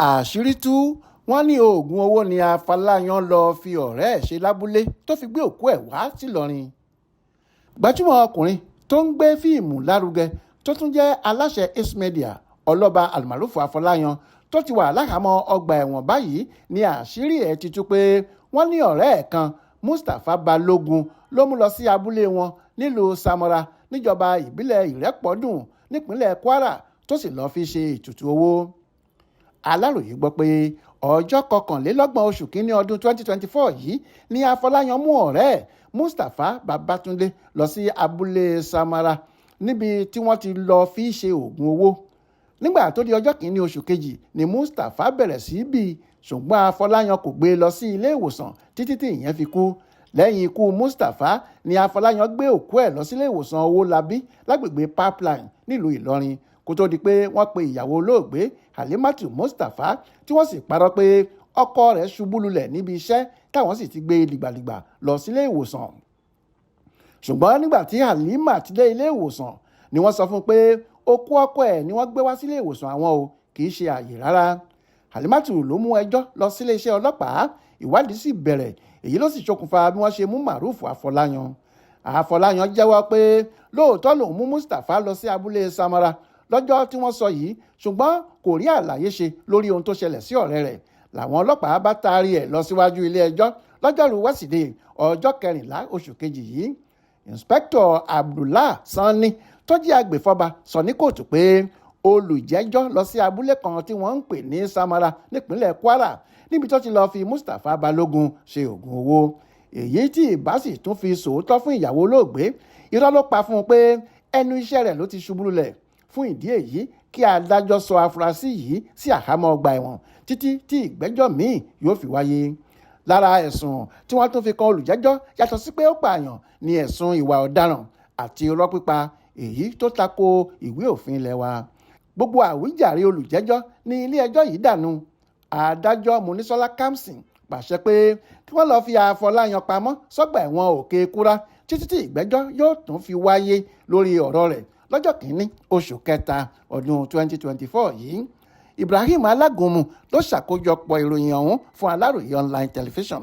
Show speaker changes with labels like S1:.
S1: Àṣírí tú, wọ́n ní oògùn owó ni Afọlayan lọ fi ọ̀rẹ́ ẹ̀ ṣe lábúlé tó fi gbé òkú ẹ̀ wá sílọrin. Gbajúmọ̀ ọkùnrin tó ń gbé fíìmù lárugẹ tó tún jẹ́ aláṣẹ Ace Media Ọlọ́ba Almarufu Afọlayan tó ti wà láhàámọ́ ọgbà ẹ̀wọ̀n báyìí ní àṣírí ẹ̀ ti tú pé wọ́n ní ọ̀rẹ́ ẹ̀ kan Mustapha Balógun ló mú lọ sí abúlé wọn nílùú Samara níjọba ìbílẹ̀ Ìrẹ́pọ̀dùn nípínlẹ̀ Kwara tó sì lọ́ọ́ fi ṣe ètùtù owó. Aláròyé gbọ́ pé ọjọ́ 21 oṣù kínní ọdún 2024 yìí ni Afọlayan mú ọ̀rẹ́ ẹ̀ Mustapha Babatunde lọ sí abúlé Samara níbi tí wọ́n ti lọ́ọ́ fi ṣe oògùn owó. Nígbà tó di ọjọ́ kìíní oṣù kejì ni Mustapha bẹ̀rẹ̀ sí bí ṣùgbọ́n Afọlayan kò gbé lọ sí ilé ìwòsàn títí tí ìyẹn fi kú. Lẹ́yìn ikú Mustapha ni Afọlayan gbé òkú ẹ̀ lọ sílé ìwòsàn Owólabí lágbègbè Pipeline nílùú Ìlọrin kó tó di pé wọ́n pe ìyàwó olóògbé Halimatu Mustapha tí wọ́n sì parọ́ pé ọkọ rẹ̀ ṣubú lulẹ̀ níbi iṣẹ́ táwọn sì ti gbé dìgbàdìgbà lọ sílé ìwòsàn. Ṣùgbọ́n nígbà tí Halima ti dé ilé ìwòsàn ni wọ́n sọ fún un pé òkú ọkọ ẹ̀ ni wọ́n gbé wá sílé ìwòsàn àwọn o, kì í ṣe àyè rárá. Halimatu ló mú ẹjọ́ lọ sílé iṣẹ́ ọlọ́pàá, ìwádìí sì bẹ̀rẹ̀, èyí ló sì ṣokùnfà bí wọ́n ṣe mú Marufu Afọlayan. Afọlayan jẹ́wọ́ pé lóòótọ́ lòun mú Mustapha lọ sí abúlé Samara lọ́jọ́ tí wọ́n sọ yìí, ṣùgbọ́n kò rí àlàyé ṣe lórí ohun tó ṣẹlẹ̀ sí ọ̀rẹ́ rẹ̀. Làwọn ọlọ́pàá bá taari ẹ̀ lọ síwájú ilé ẹjọ́ lọ́jọ́rú wẹ́sídẹ̀ẹ́ ọjọ́ 14 oṣù kejì yìí. Inspector Abdullah Sanni tó jẹ́ agbèfọ́ba sọ ní kóòtù pé olùjẹ́jọ́ lọ sí abúlé kan tí wọ́n ń pè ní Samara nípínlẹ̀ Kwara níbi tó ti lọ́ọ́ fi Mustapha Balógun ṣe oògùn owó. Èyí tí ìbá sì tún fi sòótọ́ fún ìyàwó olóògbé, irọ́ ló pa fún un pé ẹnu iṣẹ́ rẹ̀ ló ti ṣubú lulẹ̀. Fún ìdí èyí kí adájọ́ sọ afurasí yìí sí àhámọ́ ọgbà ẹ̀wọ̀n títí tí ìgbẹ́jọ́ míì yóò fi wáyé. Lára ẹ̀sùn tí wọ́n tún fi kan olùjẹ́jọ́ yàtọ̀ sí pé ó pààyàn ní ẹ̀sùn ìwà ọ̀daràn àti irọ́ pípa, èyí tó tako ìwé òfin ilẹ̀ wa. Gbogbo àwíjàre olùjẹ́jọ́ ní ilé ẹjọ́ yìí dànù. Adájọ́ Monísọ́lá Kamson pàṣẹ pé kí wọ́n lọ́ọ́ fi Afọlayan pamọ́ sọ́gbà ẹ̀wọ̀n Òkè Kúrá títí tí ìgbẹ́jọ́ yóò tún fi wáyé lórí ọ̀rọ̀ rẹ̀ lọ́jọ́ kìíní oṣù kẹta ọdún 2024 yìí. Ibrahim Alágúnmu ló ṣàkójọpọ̀ ìròyìn ọ̀hún fún Aláròyé online television.